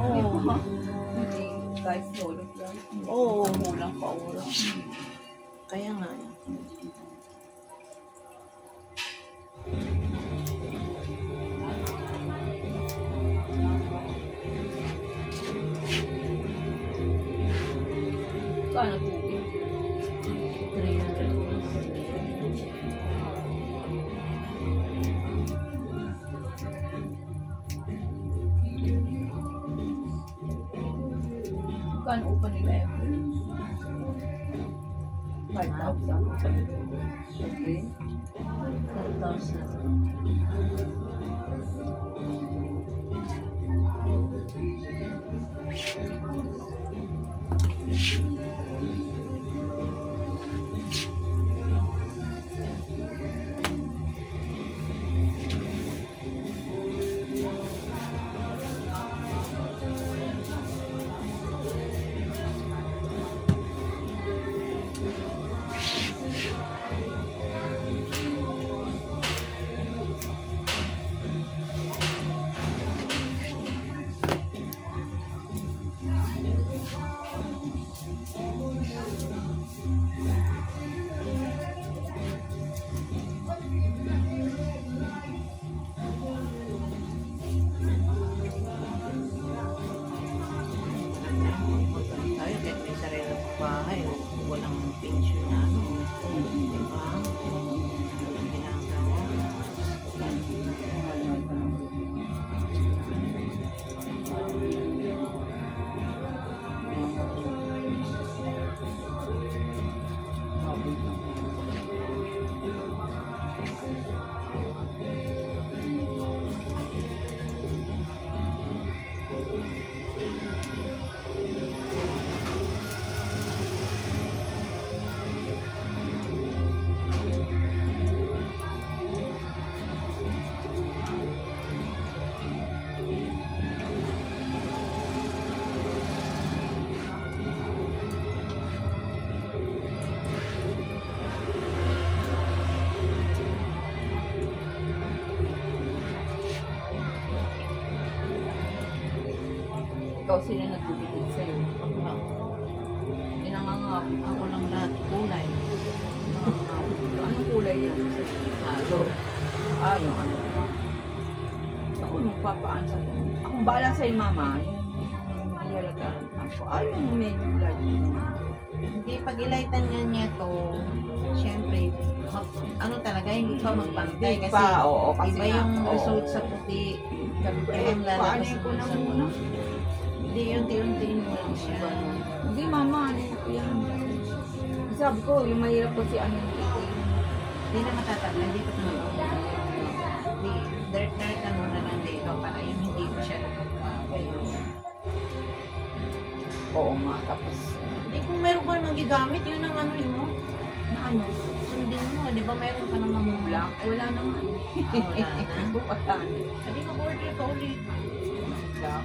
Oo. Hindi, kahit tulog lang. Oo, kulang pa oras. Kaya nga. Kano tubig? 300. Kano upa nila yun? 5,000. Okay. 4,000. Tayo, kahit may sarili ng bahay, walang pension na ano. Diba? Walang ginagawa. Ikaw sila nagbibigay sa'yo. Pinangangap ako ng lahat kulay. Anong kulay yan? Halo. Yung ano? Ako magpapaan sa ako. Akong bala sa'yo, mama. Yung halagaan ako. Yung medyo light. Hindi, pag ilightan niya to, syempre, ano talaga, hindi pa magpantay. Hindi Kasi pa, oo, kasi iba yung nga, oo. result sa puti. Kaya ang lalabas Paano ko na sa muna? Hindi, unti-untiin mo lang siya. Hindi, mama. Ano ko yan? Sabi ko, yung mahirap ko si ano yung titin. Hindi na matatanggal, hindi pa tumagal. Hindi, dirt na muna lang dito para yung hindi mo siya nagpapagayo. Oo nga, tapos Hindi, kung meron ka nang gigamit, yun ang ano mo. na ano? Sundin mo, di ba meron ka nang mamula? Ay, wala naman. Wala na. Wala na. Hindi mag-order ka ulit. Wala.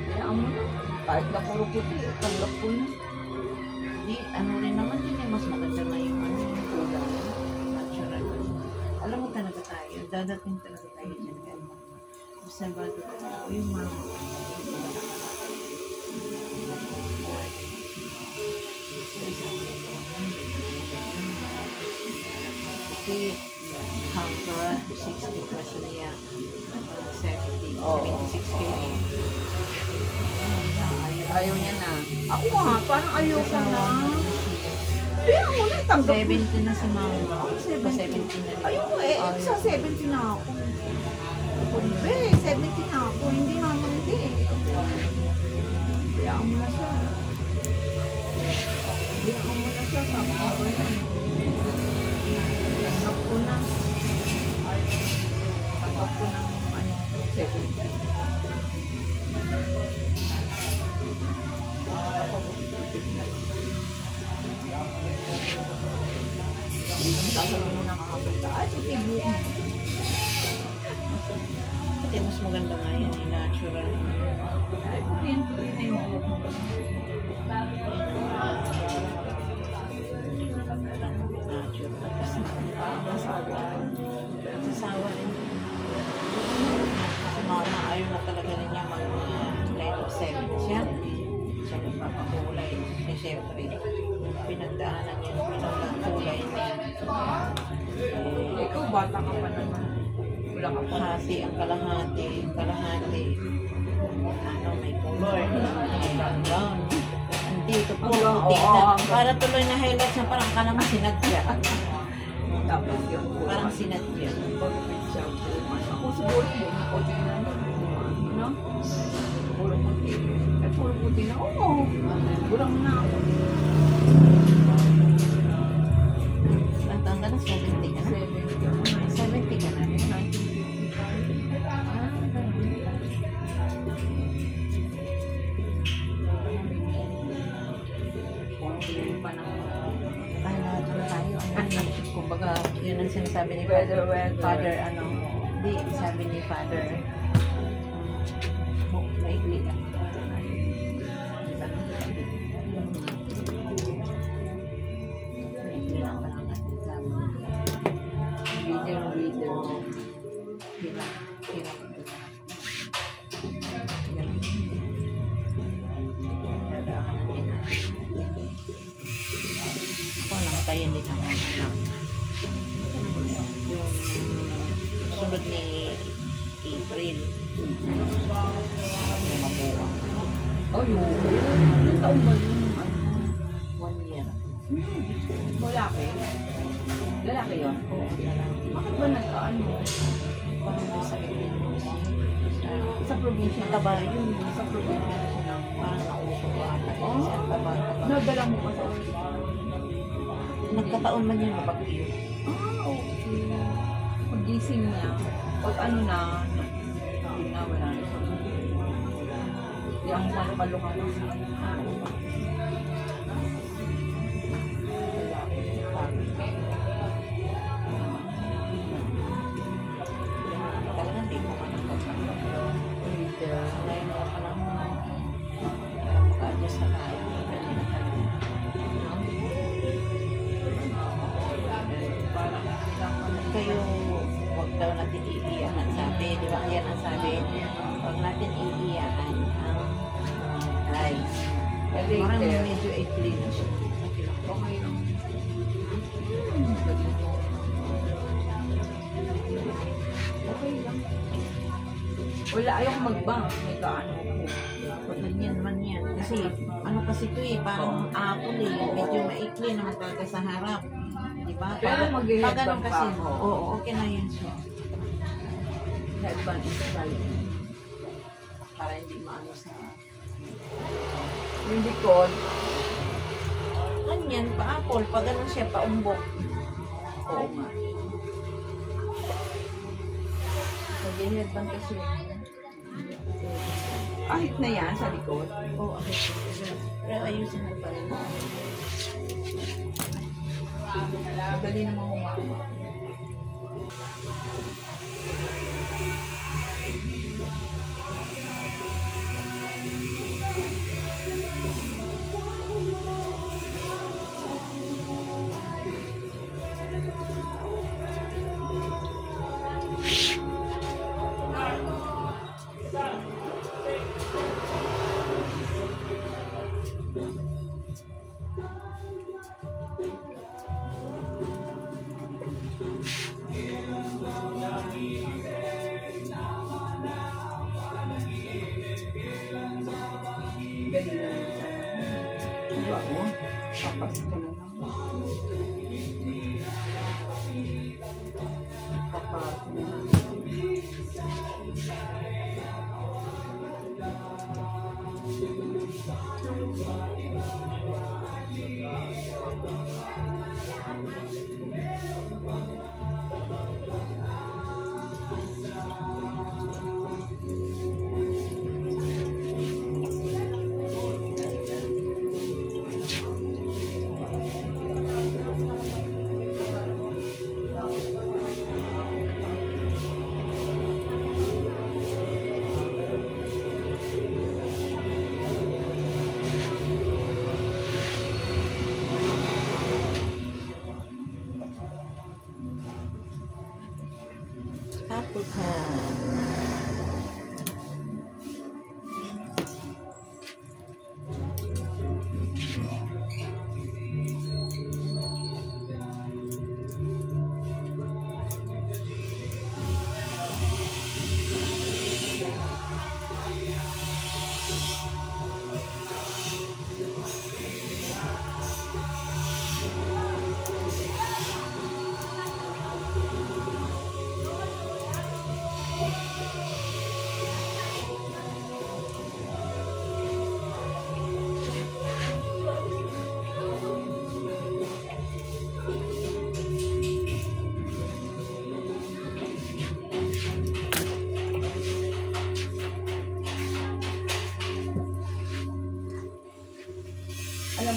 Kaya mo na. Kahit na puro puti, tanggap ko na. Hindi, ano rin naman din eh, mas maganda na yung ano yung kulay. Natural. Alam mo talaga tayo, dadating talaga tayo dyan kaya observado tayo. Yung mga kasi hanggang 60 plus niya 70, Oo. 76 kg. Ayaw niya na. Ako nga, parang ayaw ko na. Kaya mo na, tanggap ko. 70 na si mama. Ako, 70 70. na rin. Ayaw ko eh, sa 70 na ako. Be, 70 na ako. Hindi naman, hindi. Kaya mo na siya. Kaya mo na siya. Sabi ko na. Tanggap ko na. Tanggap ko ng ano, 70. Sasabihin mo nakakapunta. Ay, sige, buo. Kasi mas maganda nga yan, eh, natural. Ay, purihan ko rin ay mawag mo. Natural. Masawa. Sasawa rin. Kasi mga ayaw na talaga niya mag-line of seven siya. Siya magpapakulay. Eh, syempre, pinagdaanan niya yung pinagkulay niya. Ikaw, bata ka pa naman. Wala ka pa. Hati ang kalahati. Kalahati. Ano, may color. May background. Dito po, puti na. Para tuloy na highlights na parang ka naman sinadya. Tapos yung Parang sinadya. pag-upit siya. Ako siguro yun. Puti na yun. No? Puro puti. Eh, puro puti na. Oo. Bulang na ako. Ang taon ka na? 70 ka na? 70 ka na rin. Ano tayo? Kumbaga, yun ang sinasabi ni Weather. Father, ano, di, sabi ni Father, maigli ka. Diba? Maigli lang pa lang natin sabi. Reader. Hirap. Dadaanan din natin. Ako namatayan din ako anak. Yung sunod ni April. Yung mabuwang. Oh, yun. Ilang taon ba yun? 1 year. Lalaki? Lalaki yun? Oo, lalaki. Bakit ba nagkaano? Parang may sakit din mo siya. Sa probinsya? Taba yun. Sa probinsya na siya. Parang nausok ko ata. Kasi ang taba. Nadala mo pa sa ospital? Nagkataon man yun mapag-iyo. Okay. Pag-gising niya, pag ano na, hindi na, wala na siya. Hindi ang palo-palo ka pa. Talagang di ko man ngayon mo ka lang mag-adjust na tayo. Kayo, huwag daw natin iiyakan, sabi. Di ba? Yan ang sabi. Huwag natin iiyakan ang eyes. Parang medyo ikli na siya. Okay lang. Okay lang. Wala, ayoko mag-bank. May kaano ko. Ganyan man yan. Kasi, ano kasi ito eh, parang apple eh. Medyo maikli na magkaga sa harap. Diba? Pero Pag mag-headband ganun kasi, pa ako. oo, okay na yun siya. Headband is valid. Para hindi maano sa... Yung likod, Ganyan, pa-apple. Pag ganun siya, paumbok. oo nga. Mag-headband kasi. Kahit na yan sa likod. Oo, okay. Pero ayusin mo pa rin. Madali namang humama. Dali na yun. Diba mo? Papasok ka na lang. Papasok na lang. Tapos,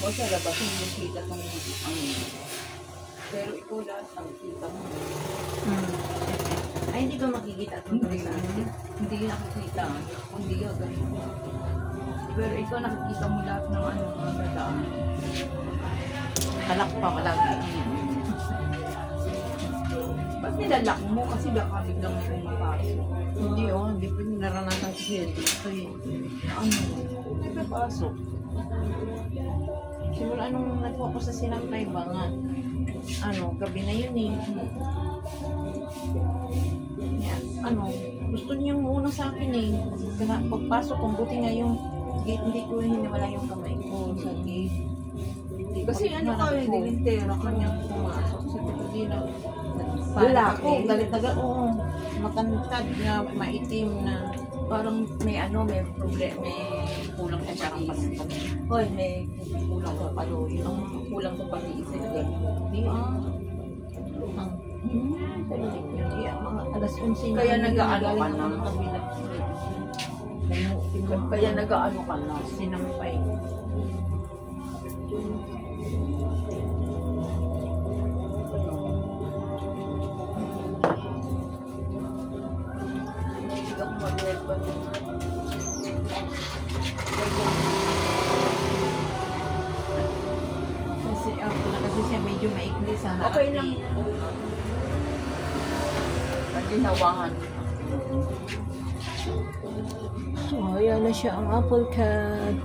mo sa labas, hindi kita itong ano. Pero ikaw lahat nakikita mo. Ay, hindi ba makikita ito Hindi, sa akin? hindi nakikita. Hindi ka ganun. Pero ikaw nakikita mo lahat ng ano, mga dadaan. Kalak pa malagi. Ba't nilalak mo? Kasi baka biglang may pumapasok. Hindi hindi pa naranasan ko siya dito eh. Ano? May papasok. Simula nung nagpo ko sa sinampay ba nga, gabi na yun eh. Yeah, gusto niyang muna sa akin eh. Kaya pagpasok ko, buti nga yung gate, hindi ko hiniwala yung kamay ko sa gate. Kasi ano ka, dilintera ka niyang pumasok. Sabi ko din na, Lalaki. galit na oo. Matantad na, maitim na. Parang may ano, may problema, may kulang sa pag-iisip. Hoy, may kulang sa pag-iisip. Ang kulang sa pag-iisip. Hindi mga alas 11 Kaya nag-aano ka galing na? ako ng kabila. Kaya nag-aano ka na. Sinampay. Hindi ako mag-record. Kasi siya medyo maikli sa harap. Okay lang. Naginawahan. So, ayan na siya ang apple cat.